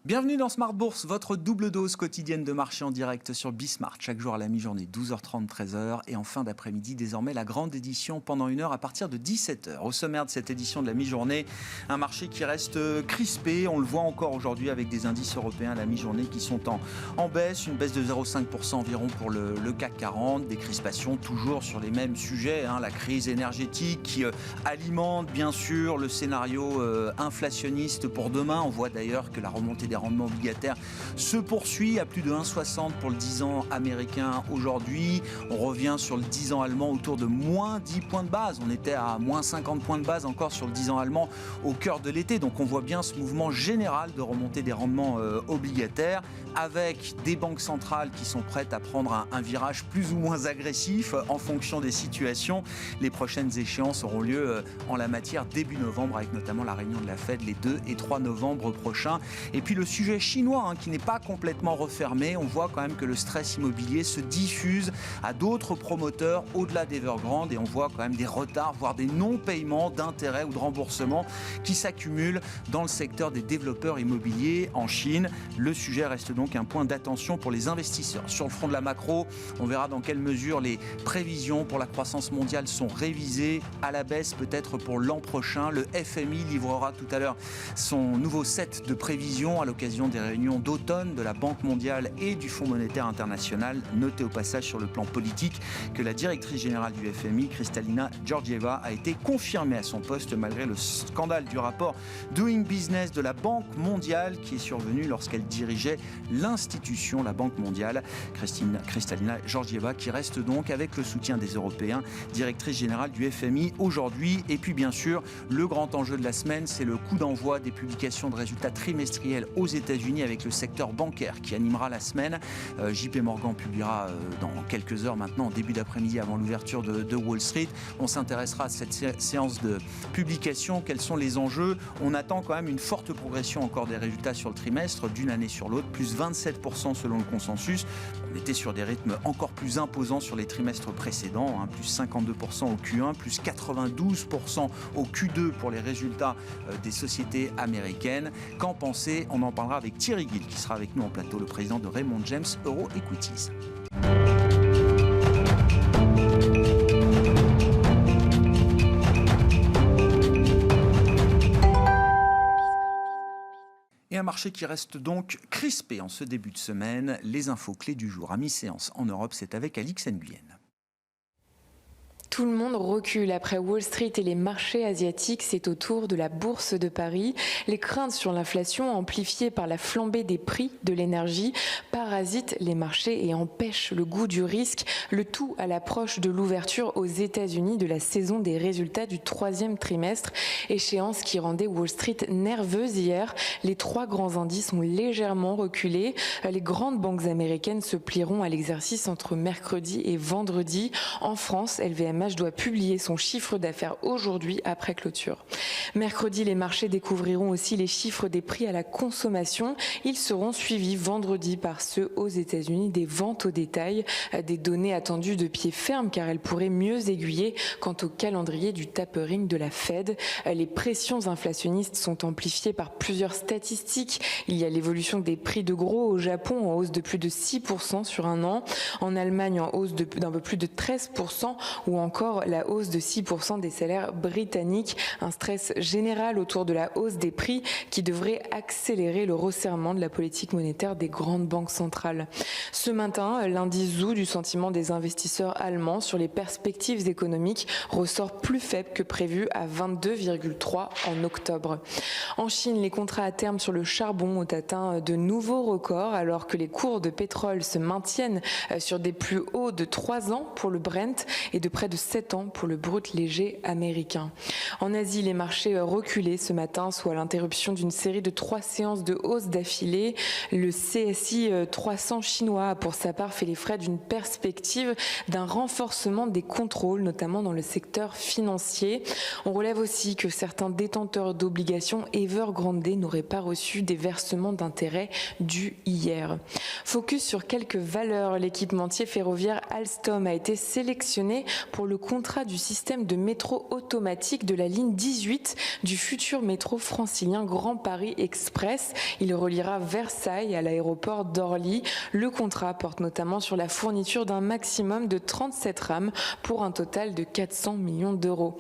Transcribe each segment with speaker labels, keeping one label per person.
Speaker 1: Bienvenue dans Smart Bourse, votre double dose quotidienne de marché en direct sur Bismart. Chaque jour à la mi-journée, 12h30, 13h. Et en fin d'après-midi, désormais, la grande édition pendant 1 heure à partir de 17h. Au sommaire de cette édition de la mi-journée, un marché qui reste crispé. On le voit encore aujourd'hui avec des indices européens à la mi-journée qui sont en baisse. Une baisse de 0,5% environ pour le CAC 40. Des crispations toujours sur les mêmes sujets. La crise énergétique qui alimente bien sûr le scénario inflationniste pour demain. On voit d'ailleurs que la remontée des rendements obligataires se poursuit à plus de 1,60 pour le 10 ans américain aujourd'hui. On revient sur le 10 ans allemand autour de moins 10 points de base. On était à moins 50 points de base encore sur le 10 ans allemand au cœur de l'été. Donc on voit bien ce mouvement général de remontée des rendements obligataires avec des banques centrales qui sont prêtes à prendre un virage plus ou moins agressif en fonction des situations. Les prochaines échéances auront lieu en la matière début novembre avec notamment la réunion de la Fed les 2 et 3 novembre prochains. Et puis le sujet chinois qui n'est pas complètement refermé. On voit quand même que le stress immobilier se diffuse à d'autres promoteurs au-delà d'Evergrande et on voit quand même des retards, voire des non-paiements d'intérêts ou de remboursements qui s'accumulent dans le secteur des développeurs immobiliers en Chine. Le sujet reste donc un point d'attention pour les investisseurs. Sur le front de la macro, on verra dans quelle mesure les prévisions pour la croissance mondiale sont révisées à la baisse peut-être pour l'an prochain. Le FMI livrera tout à l'heure son nouveau set de prévisions à l'occasion des réunions d'automne de la Banque mondiale et du Fonds monétaire international. Notez au passage sur le plan politique que la directrice générale du FMI, Kristalina Georgieva, a été confirmée à son poste malgré le scandale du rapport Doing Business de la Banque mondiale qui est survenu lorsqu'elle dirigeait l'institution, la Banque mondiale. Kristalina Georgieva qui reste donc avec le soutien des Européens, directrice générale du FMI aujourd'hui. Et puis bien sûr, le grand enjeu de la semaine, c'est le coup d'envoi des publications de résultats trimestriels aux États-Unis avec le secteur bancaire qui animera la semaine. JP Morgan publiera dans quelques heures maintenant, en début d'après-midi avant l'ouverture de Wall Street. On s'intéressera à cette séance de publication. Quels sont les enjeux? On attend quand même une forte progression encore des résultats sur le trimestre d'une année sur l'autre, plus 27% selon le consensus. On était sur des rythmes encore plus imposants sur les trimestres précédents, plus 52% au Q1, plus 92% au Q2 pour les résultats des sociétés américaines. Qu'en penser? On en parlera avec Thierry Gill qui sera avec nous en plateau, le président de Raymond James Euro Equities. Et un marché qui reste donc crispé en ce début de semaine. Les infos clés du jour à mi-séance en Europe, c'est avec Alix Nguyen.
Speaker 2: Tout le monde recule après Wall Street et les marchés asiatiques. C'est au tour de la Bourse de Paris. Les craintes sur l'inflation, amplifiées par la flambée des prix de l'énergie, parasitent les marchés et empêchent le goût du risque. Le tout à l'approche de l'ouverture aux États-Unis de la saison des résultats du troisième trimestre. Échéance qui rendait Wall Street nerveuse hier. Les 3 grands indices ont légèrement reculé. Les grandes banques américaines se plieront à l'exercice entre mercredi et vendredi. En France, LVMH doit publier son chiffre d'affaires aujourd'hui après clôture. Mercredi, les marchés découvriront aussi les chiffres des prix à la consommation. Ils seront suivis vendredi par ceux aux États-Unis des ventes au détail, des données attendues de pied ferme car elles pourraient mieux aiguiller quant au calendrier du tapering de la Fed. Les pressions inflationnistes sont amplifiées par plusieurs statistiques. Il y a l'évolution des prix de gros au Japon en hausse de plus de 6% sur un an, en Allemagne en hausse d'un peu plus de 13% ou encore la hausse de 6% des salaires britanniques. Un stress général autour de la hausse des prix qui devrait accélérer le resserrement de la politique monétaire des grandes banques centrales. Ce matin, l'indice ZOO du sentiment des investisseurs allemands sur les perspectives économiques ressort plus faible que prévu à 22,3 en octobre. En Chine, les contrats à terme sur le charbon ont atteint de nouveaux records alors que les cours de pétrole se maintiennent sur des plus hauts de 3 ans pour le Brent et de près de 7 ans pour le brut léger américain. En Asie, les marchés reculaient ce matin, soit l'interruption d'une série de 3 séances de hausse d'affilée. Le CSI 300 chinois a pour sa part fait les frais d'une perspective d'un renforcement des contrôles, notamment dans le secteur financier. On relève aussi que certains détenteurs d'obligations Evergrande n'auraient pas reçu des versements d'intérêts dus hier. Focus sur quelques valeurs. L'équipementier ferroviaire Alstom a été sélectionné pour le le contrat du système de métro automatique de la ligne 18 du futur métro francilien Grand Paris Express. Il reliera Versailles à l'aéroport d'Orly. Le contrat porte notamment sur la fourniture d'un maximum de 37 rames pour un total de 400 millions d'euros.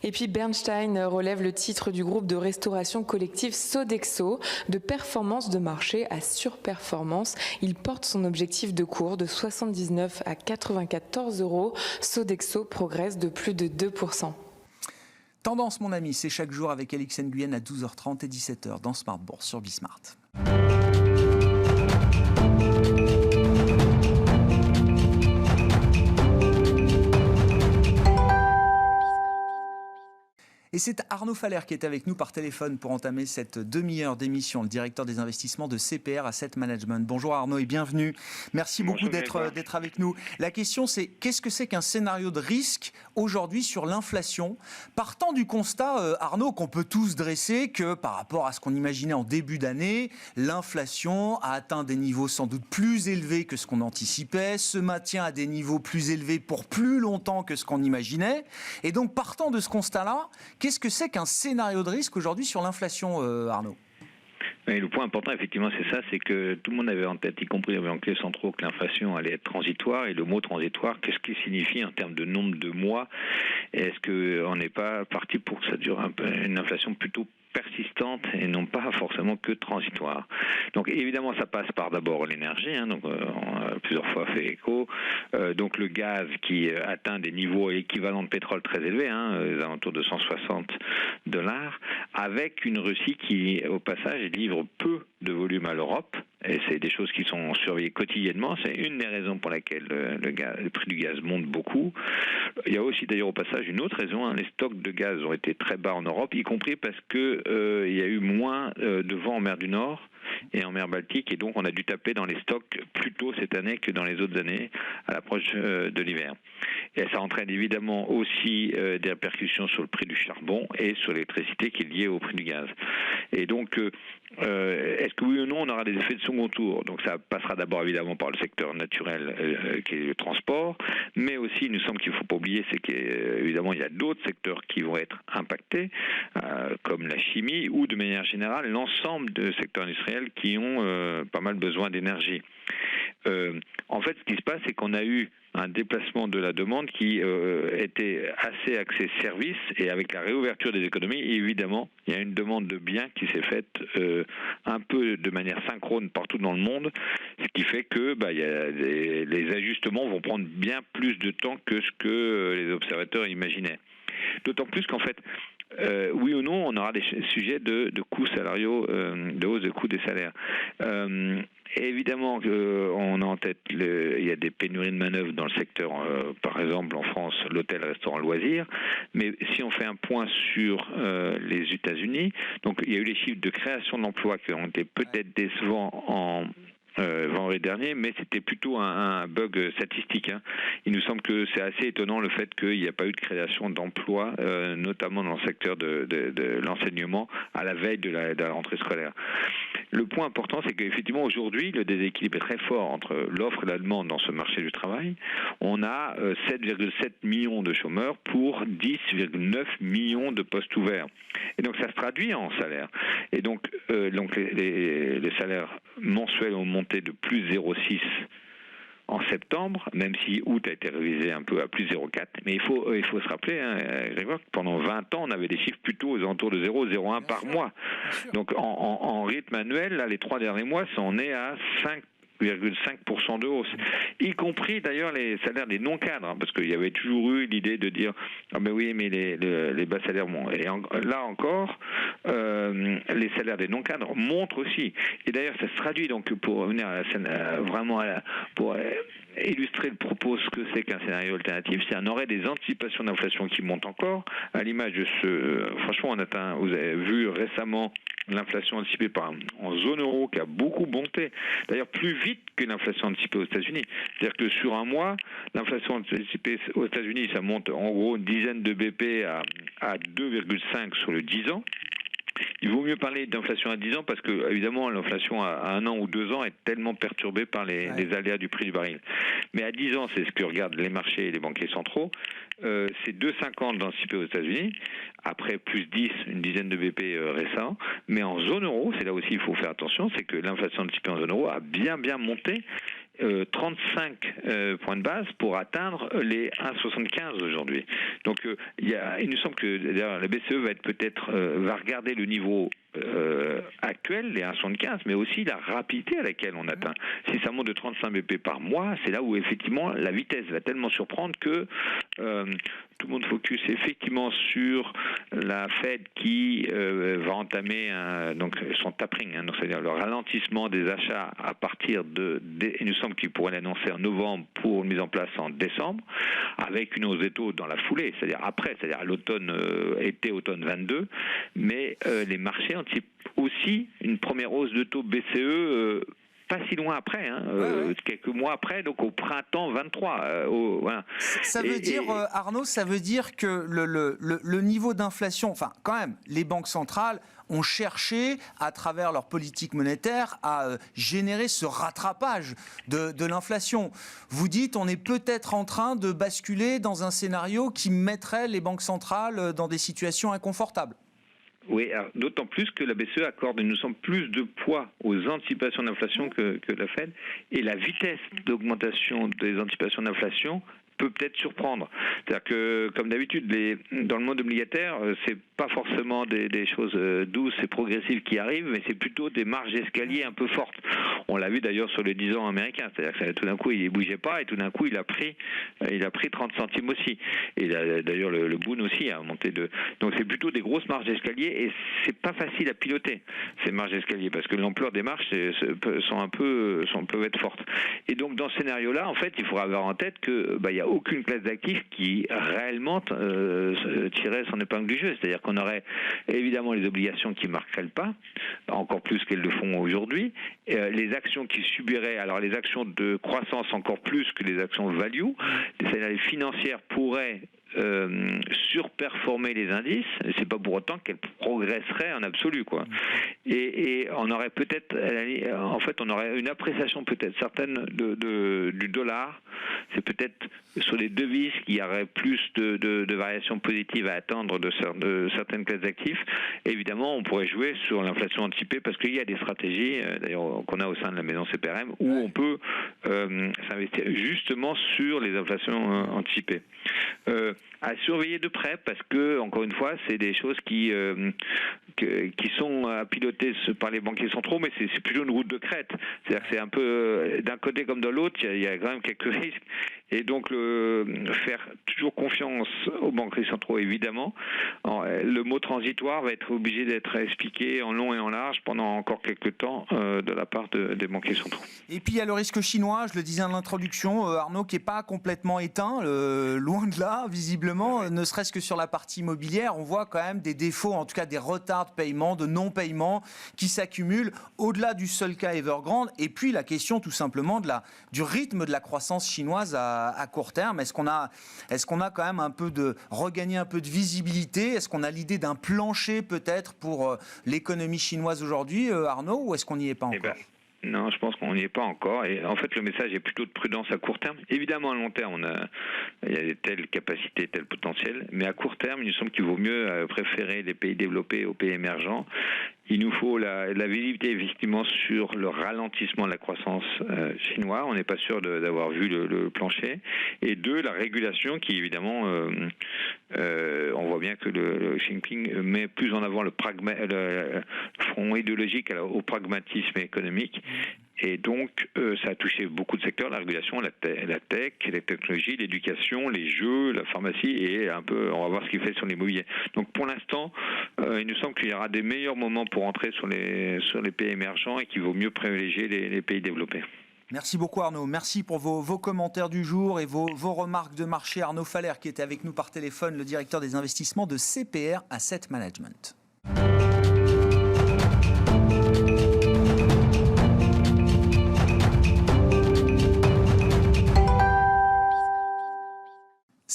Speaker 2: Et puis Bernstein relève le titre du groupe de restauration collective Sodexo, de performance de marché à surperformance. Il porte son objectif de cours de 79 à 94 euros. Sodexo progresse de plus de 2%.
Speaker 1: Tendance, mon ami, c'est chaque jour avec Alix Nguyen à 12h30 et 17h dans Smart Bourse sur Bismart. Et c'est Arnaud Faller qui est avec nous par téléphone pour entamer cette demi-heure d'émission, le directeur des investissements de CPR Asset Management. Bonjour Arnaud et bienvenue. Merci beaucoup d'être avec nous. La question c'est, qu'est-ce que c'est qu'un scénario de risque aujourd'hui sur l'inflation ? Partant du constat, Arnaud, qu'on peut tous dresser que par rapport à ce qu'on imaginait en début d'année, l'inflation a atteint des niveaux sans doute plus élevés que ce qu'on anticipait, se maintient à des niveaux plus élevés pour plus longtemps que ce qu'on imaginait. Et donc partant de ce constat-là, qu'est-ce que c'est qu'un scénario de risque aujourd'hui sur l'inflation, Arnaud ?
Speaker 3: Et le point important, effectivement, c'est ça, c'est que tout le monde avait en tête, y compris les banquiers centraux, que l'inflation allait être transitoire. Et le mot transitoire, qu'est-ce qu'il signifie en termes de nombre de mois ? Est-ce qu'on n'est pas parti pour que ça dure un peu, une inflation plutôt persistante et non pas forcément que transitoire. Donc évidemment ça passe par d'abord l'énergie, donc on a plusieurs fois fait écho, donc le gaz qui atteint des niveaux équivalents de pétrole très élevés, aux alentours de $160, avec une Russie qui au passage livre peu de volume à l'Europe, et c'est des choses qui sont surveillées quotidiennement. C'est une des raisons pour laquelle le prix du gaz monte beaucoup. Il y a aussi d'ailleurs au passage une autre raison, les stocks de gaz ont été très bas en Europe, y compris parce que il y a eu moins de vent en mer du Nord et en mer Baltique, et donc on a dû taper dans les stocks plus tôt cette année que dans les autres années à l'approche de l'hiver. Et ça entraîne évidemment aussi des répercussions sur le prix du charbon et sur l'électricité qui est liée au prix du gaz. Et donc, est-ce que oui ou non on aura des effets de second tour ? Donc ça passera d'abord évidemment par le secteur naturel qui est le transport, mais aussi il nous semble qu'il ne faut pas oublier, c'est qu'évidemment il y a d'autres secteurs qui vont être impactés, comme la chimie ou de manière générale l'ensemble de secteurs industriels qui ont pas mal besoin d'énergie. En fait, ce qui se passe, c'est qu'on a eu un déplacement de la demande qui était assez axé service, et avec la réouverture des économies, évidemment, il y a une demande de biens qui s'est faite un peu de manière synchrone partout dans le monde, ce qui fait que il y a les ajustements vont prendre bien plus de temps que ce que les observateurs imaginaient. D'autant plus qu'en fait, oui ou non, on aura des sujets de coûts salariaux, de hausse de coûts des salaires. Évidemment qu'on a en tête, il y a des pénuries de manœuvres dans le secteur, par exemple en France, l'hôtel, restaurant, loisirs. Mais si on fait un point sur les États-Unis, donc il y a eu les chiffres de création d'emplois qui ont été peut-être décevants en vendredi dernier, mais c'était plutôt un bug statistique. Il nous semble que c'est assez étonnant le fait qu'il n'y a pas eu de création d'emplois, notamment dans le secteur de l'enseignement, à la veille de la rentrée scolaire. Le point important, c'est qu'effectivement aujourd'hui, le déséquilibre est très fort entre l'offre et la demande dans ce marché du travail. On a 7,7 millions de chômeurs pour 10,9 millions de postes ouverts. Et donc ça se traduit en salaire. Et donc les salaires mensuels ont monté de plus 0,6 en septembre, même si août a été révisé un peu à plus 0,4. Mais il faut se rappeler, Grégoire, que pendant 20 ans, on avait des chiffres plutôt aux alentours de 0,01 par mois. Donc en rythme annuel, là, les 3 derniers mois, ça en est à 5,5% de hausse, y compris d'ailleurs les salaires des non-cadres, parce qu'il y avait toujours eu l'idée de dire mais les bas salaires montent. Et là encore, les salaires des non-cadres montent aussi. Et d'ailleurs, ça se traduit, donc pour revenir à la scène, pour illustrer le propos, ce que c'est qu'un scénario alternatif, c'est on aurait des anticipations d'inflation qui montent encore, à l'image de franchement, vous avez vu récemment l'inflation anticipée en zone euro qui a beaucoup monté, d'ailleurs plus vite que l'inflation anticipée aux États-Unis. C'est-à-dire que sur un mois, l'inflation anticipée aux États-Unis, ça monte en gros une dizaine de BP à 2,5 sur le 10 ans. il vaut mieux parler d'inflation à 10 ans parce que, évidemment, l'inflation à 1 an ou 2 ans est tellement perturbée par les aléas du prix du baril. Mais à 10 ans, c'est ce que regardent les marchés et les banquiers centraux. C'est 2,50 d'anticipé aux États-Unis, après plus 10, une dizaine de BP récents. Mais en zone euro, c'est là aussi il faut faire attention, c'est que l'inflation anticipée en zone euro a bien monté. 35 points de base pour atteindre les 1,75 aujourd'hui. Donc il nous semble que d'ailleurs la BCE va regarder le niveau actuel, les 1,75, mais aussi la rapidité à laquelle on atteint. Si ça monte de 35 BP par mois, c'est là où effectivement la vitesse va tellement surprendre que tout le monde focus effectivement sur la Fed qui va entamer son tapering, donc c'est-à-dire le ralentissement des achats à partir il nous semble qu'il pourrait l'annoncer en novembre pour une mise en place en décembre, avec une hausse des taux dans la foulée, c'est-à-dire à l'automne, automne 22, mais les marchés anticipent aussi une première hausse de taux BCE pas si loin après, quelques mois après, donc au printemps 23. Voilà.
Speaker 1: Ça veut dire, Arnaud, ça veut dire que le niveau d'inflation, enfin quand même, les banques centrales ont cherché, à travers leur politique monétaire, à générer ce rattrapage de l'inflation. Vous dites, on est peut-être en train de basculer dans un scénario qui mettrait les banques centrales dans des situations inconfortables.
Speaker 3: Oui, d'autant plus que la BCE accorde, il nous semble, plus de poids aux anticipations d'inflation que la Fed, et la vitesse d'augmentation des anticipations d'inflation peut-être surprendre. C'est-à-dire que, comme d'habitude, dans le monde obligataire, c'est pas forcément des choses douces et progressives qui arrivent, mais c'est plutôt des marges d'escalier un peu fortes. On l'a vu d'ailleurs sur les 10 ans américains, c'est-à-dire que tout d'un coup, il ne bougeait pas et tout d'un coup, il a pris 30 centimes aussi. Et d'ailleurs, le Bund aussi a monté Donc c'est plutôt des grosses marges d'escalier et c'est pas facile à piloter, ces marges d'escalier, parce que l'ampleur des marges peuvent être fortes. Et donc, dans ce scénario-là, en fait, il faudra avoir en tête que il y a aucune classe d'actifs qui réellement tirait son épingle du jeu. C'est-à-dire qu'on aurait évidemment les obligations qui marqueraient le pas, encore plus qu'elles le font aujourd'hui, les actions qui subiraient, alors les actions de croissance encore plus que les actions value, c'est-à-dire les financières pourraient surperformer les indices, c'est pas pour autant qu'elles progresseraient en absolu, quoi. Et on aurait peut-être, en fait, on aurait une appréciation peut-être certaine du dollar. C'est peut-être sur les devises qu'il y aurait plus de variations positives à attendre de certaines classes d'actifs. Évidemment, on pourrait jouer sur l'inflation anticipée parce qu'il y a des stratégies, d'ailleurs, qu'on a au sein de la maison CPRM, où on peut s'investir justement sur les inflations anticipées. À surveiller de près parce que, encore une fois, c'est des choses qui sont à piloter par les banquiers centraux, mais c'est plutôt une route de crête. C'est-à-dire que c'est un peu d'un côté comme de l'autre, il y a quand même quelques risques. Et donc, faire toujours confiance aux banquiers centraux, évidemment. Le mot transitoire va être obligé d'être expliqué en long et en large pendant encore quelques temps de la part des banquiers centraux.
Speaker 1: Et puis, il y a le risque chinois, je le disais en introduction, Arnaud, qui n'est pas complètement éteint, loin de là, visiblement, ne serait-ce que sur la partie immobilière. On voit quand même des défauts, en tout cas des retards de paiement, de non-paiement qui s'accumulent au-delà du seul cas Evergrande. Et puis, la question tout simplement du rythme de la croissance chinoise à court terme. Est-ce qu'on a quand même regagné un peu de visibilité? Est-ce qu'on a l'idée d'un plancher peut-être pour l'économie chinoise aujourd'hui, Arnaud, ou est-ce qu'on n'y est pas encore?
Speaker 3: Non, je pense qu'on n'y est pas encore. Et en fait, le message est plutôt de prudence à court terme. Évidemment, à long terme, il y a telles capacités, tel potentiel. Mais à court terme, il nous semble qu'il vaut mieux préférer les pays développés aux pays émergents. Il nous faut la visibilité, effectivement, sur le ralentissement de la croissance chinoise. On n'est pas sûr d'avoir vu le plancher. Et deux, la régulation qui, évidemment, on voit bien que le Xi Jinping met plus en avant le front idéologique au pragmatisme économique. Et donc, ça a touché beaucoup de secteurs, la régulation, la tech, les technologies, l'éducation, les jeux, la pharmacie, et un peu, on va voir ce qu'il fait sur l'immobilier. Donc, pour l'instant, il nous semble qu'il y aura des meilleurs moments pour entrer sur les pays émergents et qu'il vaut mieux privilégier les pays développés.
Speaker 1: Merci beaucoup Arnaud, merci pour vos commentaires du jour et vos remarques de marché. Arnaud Faller qui était avec nous par téléphone, le directeur des investissements de CPR Asset Management.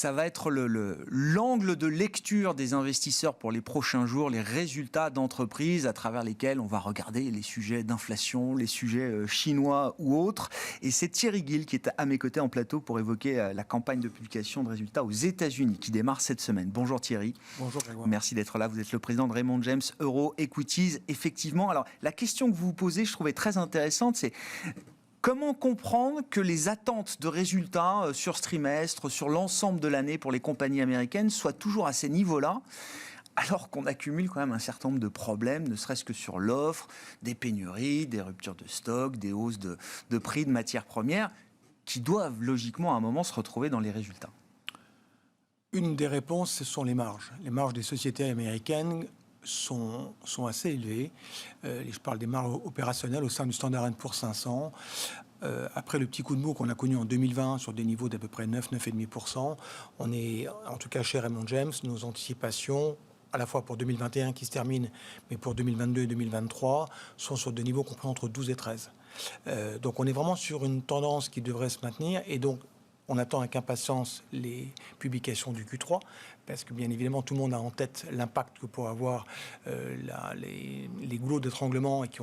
Speaker 1: ça va être l'angle de lecture des investisseurs pour les prochains jours, les résultats d'entreprises à travers lesquels on va regarder les sujets d'inflation, les sujets chinois ou autres. Et c'est Thierry Gill qui est à mes côtés en plateau pour évoquer la campagne de publication de résultats aux États-Unis qui démarre cette semaine. Bonjour Thierry.
Speaker 4: Bonjour Grégoire.
Speaker 1: Merci d'être là. Vous êtes le président de Raymond James Euro Equities. Effectivement, alors la question que vous vous posez, je trouvais très intéressante, c'est comment comprendre que les attentes de résultats sur ce trimestre, sur l'ensemble de l'année pour les compagnies américaines soient toujours à ces niveaux-là, alors qu'on accumule quand même un certain nombre de problèmes, ne serait-ce que sur l'offre, des pénuries, des ruptures de stock, des hausses de prix de matières premières, qui doivent logiquement à un moment se retrouver dans les résultats.
Speaker 4: Une des réponses, ce sont les marges. Les marges des sociétés américaines sont assez élevées. Je parle des marges opérationnelles au sein du Standard & Poor's 500. Après le petit coup de mou qu'on a connu en 2020 sur des niveaux d'à peu près 9,5%, on est, en tout cas chez Raymond James, nos anticipations, à la fois pour 2021 qui se termine, mais pour 2022 et 2023, sont sur des niveaux compris entre 12 et 13. Donc on est vraiment sur une tendance qui devrait se maintenir, et donc on attend avec impatience les publications du Q3, parce que bien évidemment tout le monde a en tête l'impact que pourraient avoir les goulots d'étranglement et qui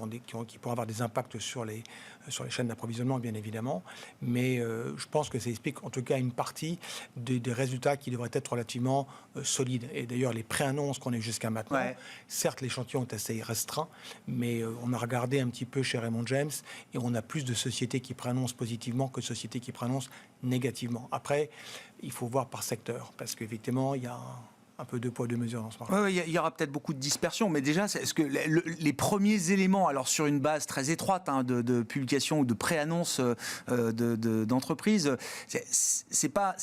Speaker 4: pourraient avoir des impacts sur les chaînes d'approvisionnement, bien évidemment. Mais je pense que ça explique en tout cas une partie des résultats qui devraient être relativement solides. Et d'ailleurs, les pré-annonces qu'on a eu jusqu'à maintenant, certes l'échantillon est assez restreint, mais on a regardé un petit peu chez Raymond James et on a plus de sociétés qui préannoncent positivement que de sociétés qui préannoncent négativement. Après, il faut voir par secteur, parce qu'effectivement, il y a un peu de poids, de mesure dans ce marché.
Speaker 1: Oui, il y aura peut-être beaucoup de dispersion, mais déjà, est-ce que les premiers éléments, alors sur une base très étroite de publication ou de pré-annonce d'entreprise, c'est pas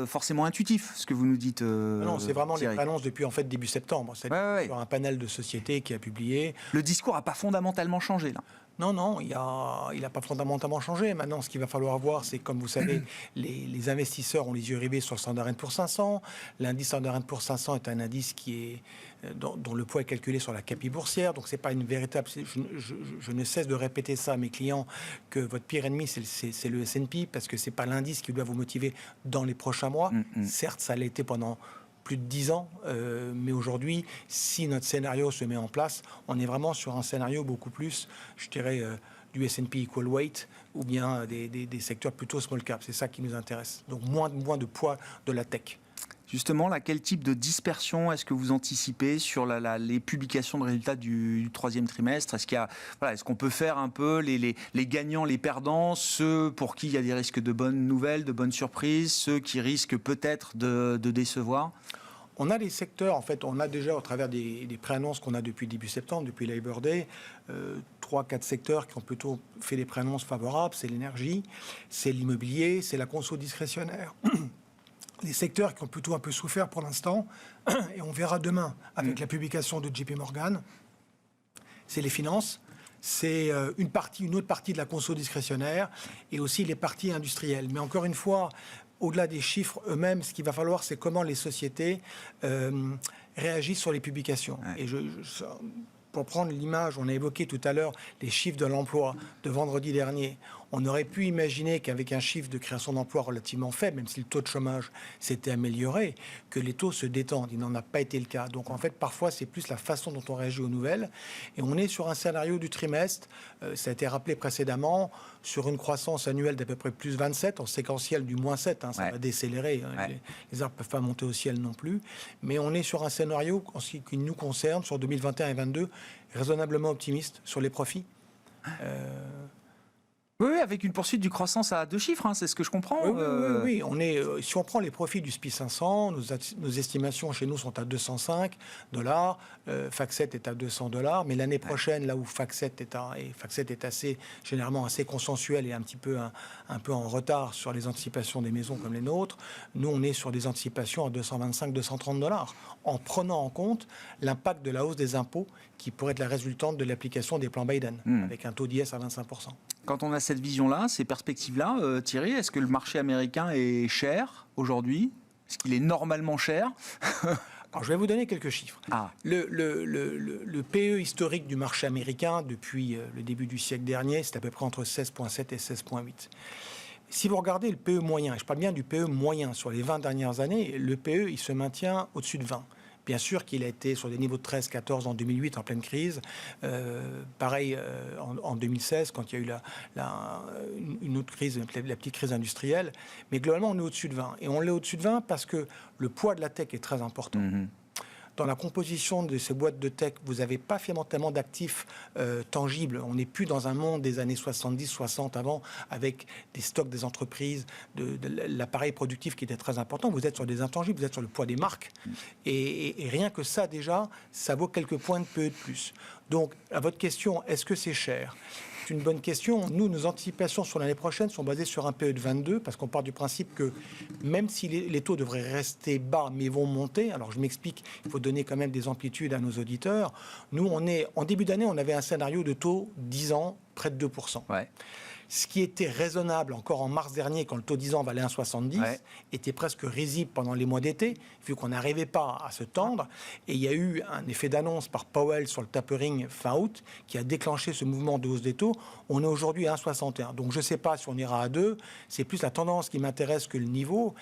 Speaker 1: forcément intuitif ce que vous nous dites.
Speaker 4: Non, c'est vraiment
Speaker 1: Thierry.
Speaker 4: les pré-annonces depuis en fait début septembre. C'est sur un panel de sociétés qui a publié.
Speaker 1: Le discours n'a pas fondamentalement changé là.
Speaker 4: Non, il n'a pas fondamentalement changé. Maintenant, ce qu'il va falloir voir, c'est, comme vous savez, les investisseurs ont les yeux rivés sur le Standard & Poor's 500. L'indice Standard & Poor's 500 est un indice dont le poids est calculé sur la CAPI boursière. Donc, c'est pas une véritable... Je ne cesse de répéter ça à mes clients, que votre pire ennemi, c'est le S&P, parce que c'est pas l'indice qui doit vous motiver dans les prochains mois. Certes, ça l'a été pendant plus de 10 ans, mais aujourd'hui, si notre scénario se met en place, on est vraiment sur un scénario beaucoup plus, je dirais, du S&P equal weight, ou bien des secteurs plutôt small cap. C'est ça qui nous intéresse. Donc moins de poids de la tech.
Speaker 1: Justement, là, quel type de dispersion est-ce que vous anticipez sur les publications de résultats du troisième trimestre ? Est-ce qu'on peut faire un peu les gagnants, les perdants, ceux pour qui il y a des risques de bonnes nouvelles, de bonnes surprises, ceux qui risquent peut-être de décevoir ?
Speaker 4: On a des secteurs, en fait, on a déjà, au travers des préannonces qu'on a depuis début septembre, depuis Labor Day, 3-4 secteurs qui ont plutôt fait des préannonces favorables. C'est l'énergie, c'est l'immobilier, c'est la conso discrétionnaire. Les secteurs qui ont plutôt un peu souffert pour l'instant, et on verra demain avec la publication de JP Morgan, c'est les finances, c'est une autre partie de la conso discrétionnaire, et aussi les parties industrielles. Mais encore une fois, au-delà des chiffres eux-mêmes, ce qu'il va falloir, c'est comment les sociétés réagissent sur les publications. Et pour prendre l'image, on a évoqué tout à l'heure les chiffres de l'emploi de vendredi dernier. On aurait pu imaginer qu'avec un chiffre de création d'emplois relativement faible, même si le taux de chômage s'était amélioré, que les taux se détendent. Il n'en a pas été le cas. Donc en fait, parfois, c'est plus la façon dont on réagit aux nouvelles. Et on est sur un scénario du trimestre, ça a été rappelé précédemment, sur une croissance annuelle d'à peu près plus 27, en séquentiel du moins 7. Ça va décélérer. Les arbres ne peuvent pas monter au ciel non plus. Mais on est sur un scénario, en ce qui nous concerne, sur 2021 et 2022, raisonnablement optimiste sur les profits.
Speaker 1: Oui, avec une poursuite du croissance à 2 chiffres, c'est ce que je comprends.
Speaker 4: Oui. Si on prend les profits du SPI 500, nos estimations chez nous sont à $205, FactSet est à $200, mais l'année prochaine, là où FactSet est généralement assez consensuel et un peu en retard sur les anticipations des maisons comme les nôtres, nous on est sur des anticipations à $225-230, en prenant en compte l'impact de la hausse des impôts qui pourrait être la résultante de l'application des plans Biden, avec un taux d'IS à 25%.
Speaker 1: Quand on a cette vision-là, ces perspectives-là, Thierry, est-ce que le marché américain est cher aujourd'hui ? Est-ce qu'il est normalement cher ?
Speaker 4: Alors, je vais vous donner quelques chiffres. Le PE historique du marché américain depuis le début du siècle dernier, c'est à peu près entre 16,7 et 16,8. Si vous regardez le PE moyen, et je parle bien du PE moyen sur les 20 dernières années, le PE, il se maintient au-dessus de 20. Bien sûr qu'il a été sur des niveaux de 13, 14 en 2008, en pleine crise. Pareil en 2016, quand il y a eu une autre crise, la petite crise industrielle. Mais globalement, on est au-dessus de 20. Et on l'est au-dessus de 20 parce que le poids de la tech est très important. Dans la composition de ces boîtes de tech, vous n'avez pas tellement d'actifs tangibles. On n'est plus dans un monde des années 70, 60 avant, avec des stocks des entreprises, de l'appareil productif qui était très important. Vous êtes sur des intangibles, vous êtes sur le poids des marques. Et rien que ça, déjà, ça vaut quelques points de PE de plus. Donc, à votre question, est-ce que c'est cher ? C'est une bonne question. Nous, nos anticipations sur l'année prochaine sont basées sur un PE de 22, parce qu'on part du principe que même si les taux devraient rester bas, mais vont monter, alors je m'explique, il faut donner quand même des amplitudes à nos auditeurs. Nous, en début d'année, on avait un scénario de taux 10 ans près de 2%.
Speaker 1: Ouais.
Speaker 4: Ce qui était raisonnable encore en mars dernier, quand le taux 10 ans valait 1,70, était presque risible pendant les mois d'été, vu qu'on n'arrivait pas à se tendre. Et il y a eu un effet d'annonce par Powell sur le tapering fin août, qui a déclenché ce mouvement de hausse des taux. On est aujourd'hui à 1,61. Donc je ne sais pas si on ira à 2. C'est plus la tendance qui m'intéresse que le niveau.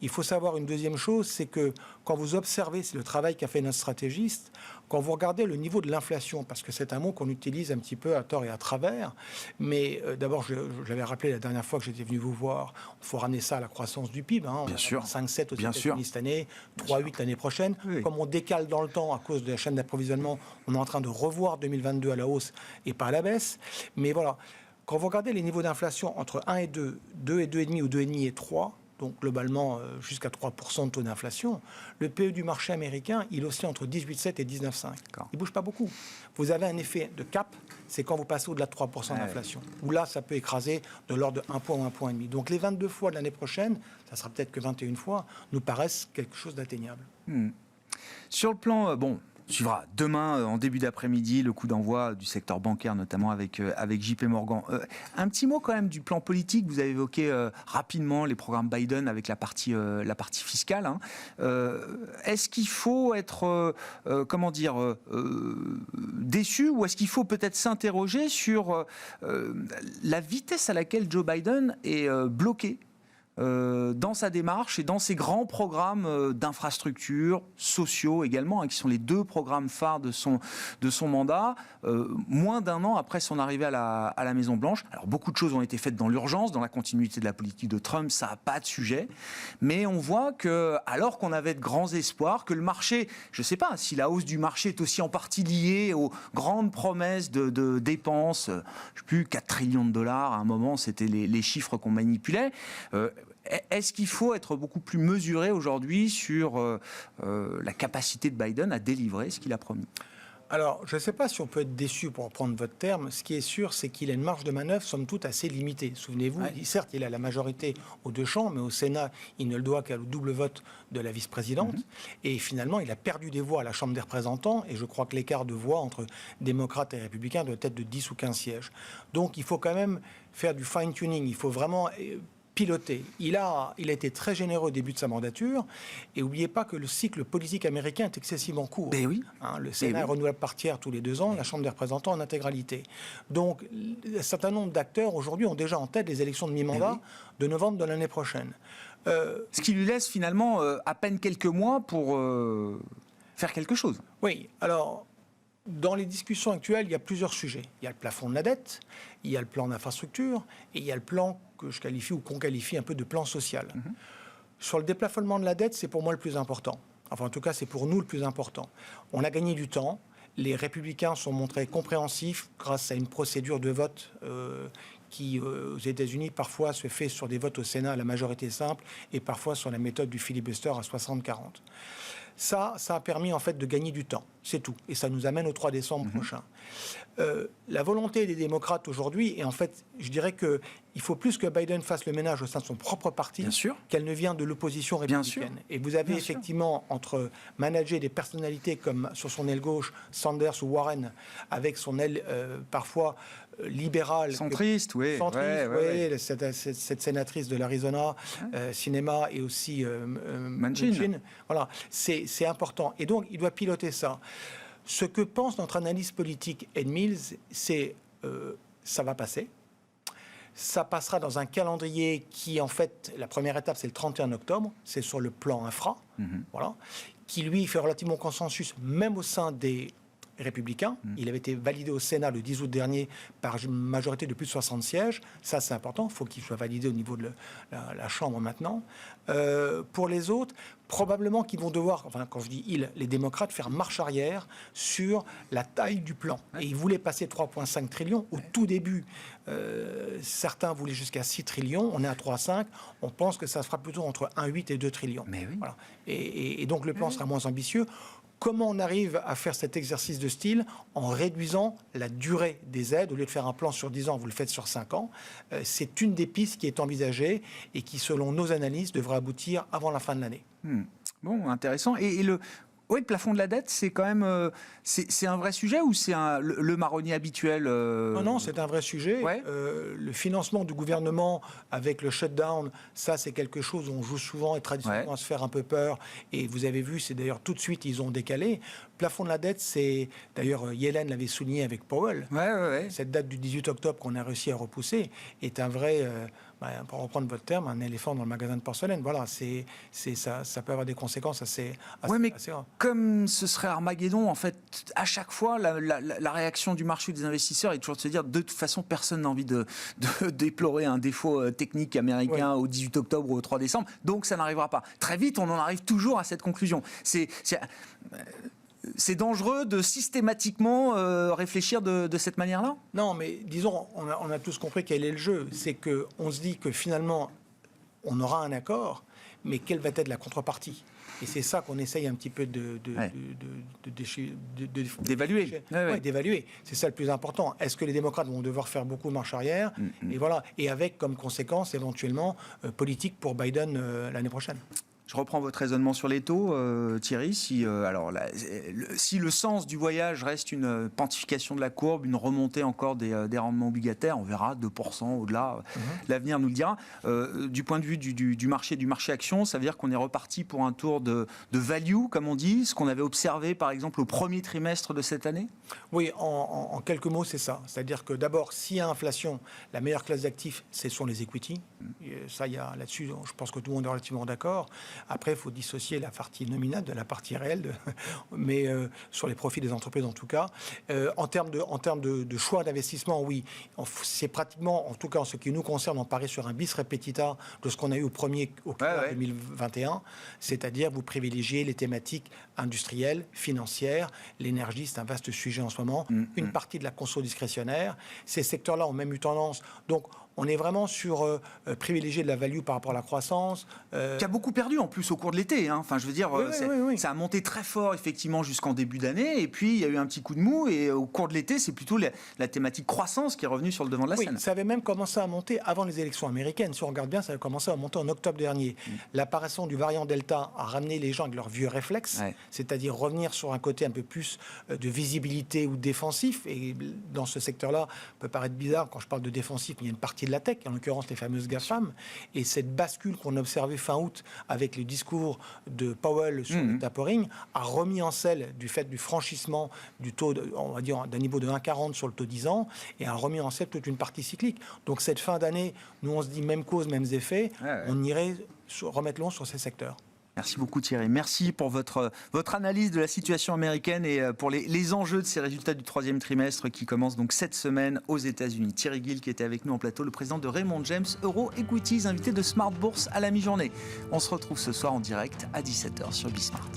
Speaker 4: Il faut savoir une deuxième chose, c'est que quand vous observez, c'est le travail qu'a fait notre stratégiste, quand vous regardez le niveau de l'inflation, parce que c'est un mot qu'on utilise un petit peu à tort et à travers, mais d'abord, je l'avais rappelé la dernière fois que j'étais venu vous voir, il faut ramener ça à la croissance du PIB.
Speaker 1: Bien sûr.
Speaker 4: 5,7 aux États-Unis cette année, 3,8 l'année prochaine. Oui. Comme on décale dans le temps à cause de la chaîne d'approvisionnement, on est en train de revoir 2022 à la hausse et pas à la baisse. Mais voilà, quand vous regardez les niveaux d'inflation entre 1 et 2, 2 et 2,5 ou 2,5 et 3, donc globalement jusqu'à 3% de taux d'inflation, le PE du marché américain, il oscille entre 18,7 et 19,5. Il ne bouge pas beaucoup. Vous avez un effet de cap, c'est quand vous passez au-delà de 3% d'inflation. Où là, ça peut écraser de l'ordre de 1 point ou 1,5 point. Donc les 22 fois de l'année prochaine, ça sera peut-être que 21 fois, nous paraissent quelque chose d'atteignable.
Speaker 1: Sur le plan, suivra demain, en début d'après-midi, le coup d'envoi du secteur bancaire, notamment avec JP Morgan. Un petit mot quand même du plan politique. Vous avez évoqué rapidement les programmes Biden avec la partie fiscale. Est-ce qu'il faut être, déçu, ou est-ce qu'il faut peut-être s'interroger sur la vitesse à laquelle Joe Biden est bloqué dans sa démarche et dans ses grands programmes d'infrastructures, sociaux également, qui sont les deux programmes phares de son mandat, moins d'un an après son arrivée à la Maison-Blanche. Alors beaucoup de choses ont été faites dans l'urgence, dans la continuité de la politique de Trump, ça n'a pas de sujet, mais on voit que, alors qu'on avait de grands espoirs, que le marché, je ne sais pas si la hausse du marché est aussi en partie liée aux grandes promesses de dépenses, je ne sais plus, 4 trillions de dollars, à un moment c'était les chiffres qu'on manipulait. Est-ce qu'il faut être beaucoup plus mesuré aujourd'hui sur la capacité de Biden à délivrer ce qu'il a promis ?
Speaker 4: Alors, je ne sais pas si on peut être déçu, pour reprendre votre terme. Ce qui est sûr, c'est qu'il a une marge de manœuvre, somme toute, assez limitée. Souvenez-vous, certes, il a la majorité aux deux chambres, mais au Sénat, il ne le doit qu'à le double vote de la vice-présidente. Et finalement, il a perdu des voix à la Chambre des représentants, et je crois que l'écart de voix entre démocrates et républicains doit être de 10 ou 15 sièges. Donc, il faut quand même faire du fine-tuning. Il faut vraiment piloté. Il a été très généreux au début de sa mandature, et n'oubliez pas que le cycle politique américain est excessivement court. Le Sénat est renouvelable par tiers tous les 2 ans, la Chambre des représentants en intégralité. Donc, un certain nombre d'acteurs aujourd'hui ont déjà en tête les élections de mi-mandat de novembre de l'année prochaine.
Speaker 1: Ce qui lui laisse finalement à peine quelques mois pour faire quelque chose.
Speaker 4: Oui, alors, dans les discussions actuelles, il y a plusieurs sujets. Il y a le plafond de la dette, il y a le plan d'infrastructure, et il y a le plan que je qualifie ou qu'on qualifie un peu de plan social. Sur le déplafonnement de la dette, c'est pour moi le plus important. Enfin, en tout cas, c'est pour nous le plus important. On a gagné du temps. Les républicains sont montrés compréhensifs grâce à une procédure de vote qui, aux États-Unis, parfois se fait sur des votes au Sénat à la majorité simple et parfois sur la méthode du filibuster à 60-40. Ça a permis en fait de gagner du temps, c'est tout. Et ça nous amène au 3 décembre prochain. La volonté des démocrates aujourd'hui, et en fait, je dirais qu'il faut plus que Biden fasse le ménage au sein de son propre parti, qu'elle ne vient de l'opposition républicaine. Et vous avez effectivement, entre manager des personnalités comme sur son aile gauche, Sanders ou Warren, avec son aile parfois libérale.
Speaker 1: Centriste,
Speaker 4: cette sénatrice de l'Arizona, Sinema, et aussi Manchin. Voilà, c'est important. Et donc, il doit piloter ça. Ce que pense notre analyse politique, Ed Mills, c'est ça va passer. Ça passera dans un calendrier qui, en fait, la première étape, c'est le 31 octobre. C'est sur le plan infra, voilà, qui, lui, fait relativement consensus, même au sein des Républicains. Il avait été validé au Sénat le 10 août dernier par une majorité de plus de 60 sièges. Ça, c'est important. Il faut qu'il soit validé au niveau de la Chambre maintenant. Pour les autres, probablement qu'ils vont devoir, enfin, quand je dis ils, les démocrates, faire marche arrière sur la taille du plan. Et ils voulaient passer 3,5 trillions au tout début. Certains voulaient jusqu'à 6 trillions. On est à 3,5. On pense que ça se fera plutôt entre 1,8 et 2 trillions.
Speaker 1: Mais oui.
Speaker 4: Voilà. Et donc, le plan sera moins ambitieux. Comment on arrive à faire cet exercice de style en réduisant la durée des aides? Au lieu de faire un plan sur 10 ans, vous le faites sur 5 ans. C'est une des pistes qui est envisagée et qui, selon nos analyses, devrait aboutir avant la fin de l'année.
Speaker 1: Bon, intéressant. Et le plafond de la dette, c'est quand même c'est un vrai sujet ou c'est le marronnier habituel
Speaker 4: Non, c'est un vrai sujet.
Speaker 1: Ouais.
Speaker 4: Le financement du gouvernement avec le shutdown, ça c'est quelque chose où on joue souvent et traditionnellement à se faire un peu peur. Et vous avez vu, c'est d'ailleurs tout de suite, ils ont décalé. Plafond de la dette, c'est d'ailleurs Yellen l'avait souligné avec Powell.
Speaker 1: Ouais.
Speaker 4: Cette date du 18 octobre qu'on a réussi à repousser est un vrai, pour reprendre votre terme, un éléphant dans le magasin de porcelaine. Voilà, ça peut avoir des conséquences assez graves.
Speaker 1: Comme ce serait Armageddon, en fait, à chaque fois, la réaction du marché des investisseurs est toujours de se dire, de toute façon, personne n'a envie de déplorer un défaut technique américain au 18 octobre ou au 3 décembre, donc ça n'arrivera pas. Très vite, on en arrive toujours à cette conclusion. C'est dangereux de systématiquement réfléchir de cette manière-là ?
Speaker 4: Non, mais disons, on a tous compris quel est le jeu. C'est qu'on se dit que finalement, on aura un accord, mais quelle va être la contrepartie ? Et c'est ça qu'on essaye un petit peu
Speaker 1: d'évaluer.
Speaker 4: D'évaluer. C'est ça le plus important. Est-ce que les démocrates vont devoir faire beaucoup marche arrière ? Et voilà. Et avec comme conséquence, éventuellement, politique pour Biden l'année prochaine.
Speaker 1: Je reprends votre raisonnement sur les taux, Thierry. Si le sens du voyage reste une pontification de la courbe, une remontée encore des rendements obligataires, on verra 2% au-delà. L'avenir nous le dira. Du point de vue du marché action, ça veut dire qu'on est reparti pour un tour de value, comme on dit, ce qu'on avait observé par exemple au premier trimestre de cette année.
Speaker 4: Oui, en quelques mots, c'est ça. C'est-à-dire que d'abord, s'il y a inflation, la meilleure classe d'actifs, ce sont les equity. Ça, là-dessus, je pense que tout le monde est relativement d'accord. Après, il faut dissocier la partie nominale de la partie réelle, mais sur les profits des entreprises en tout cas. En termes de choix d'investissement, oui, c'est pratiquement, en tout cas en ce qui nous concerne, on parie sur un bis repetita de ce qu'on a eu au Q1 2021, c'est-à-dire vous privilégiez les thématiques industrielles, financières, l'énergie, c'est un vaste sujet en ce moment, une partie de la conso discrétionnaire. Ces secteurs-là ont même eu tendance, donc on est vraiment sur privilégier de la value par rapport à la croissance.
Speaker 1: Qui a beaucoup perdu en plus au cours de l'été. Enfin, je veux dire, ça a monté très fort effectivement jusqu'en début d'année. Et puis, il y a eu un petit coup de mou. Et au cours de l'été, c'est plutôt la thématique croissance qui est revenue sur le devant de la scène.
Speaker 4: Ça avait même commencé à monter avant les élections américaines. Si on regarde bien, ça avait commencé à monter en octobre dernier. L'apparition du variant Delta a ramené les gens avec leurs vieux réflexes, c'est-à-dire revenir sur un côté un peu plus de visibilité ou défensif. Et dans ce secteur-là, ça peut paraître bizarre quand je parle de défensif, mais il y a une partie de la tech, en l'occurrence les fameuses GAFAM, et cette bascule qu'on a observée fin août avec le discours de Powell sur le tapering a remis en selle du fait du franchissement du taux, on va dire d'un niveau de 1,40 sur le taux 10 ans, et a remis en selle toute une partie cyclique. Donc cette fin d'année, nous on se dit même cause, mêmes effets, on irait remettre l'on sur ces secteurs.
Speaker 1: Merci beaucoup Thierry. Merci pour votre analyse de la situation américaine et pour les enjeux de ces résultats du troisième trimestre qui commencent donc cette semaine aux États-Unis. Thierry Gill qui était avec nous en plateau, le président de Raymond James Euro Equities, invité de Smart Bourse à la mi-journée. On se retrouve ce soir en direct à 17h sur Bismart.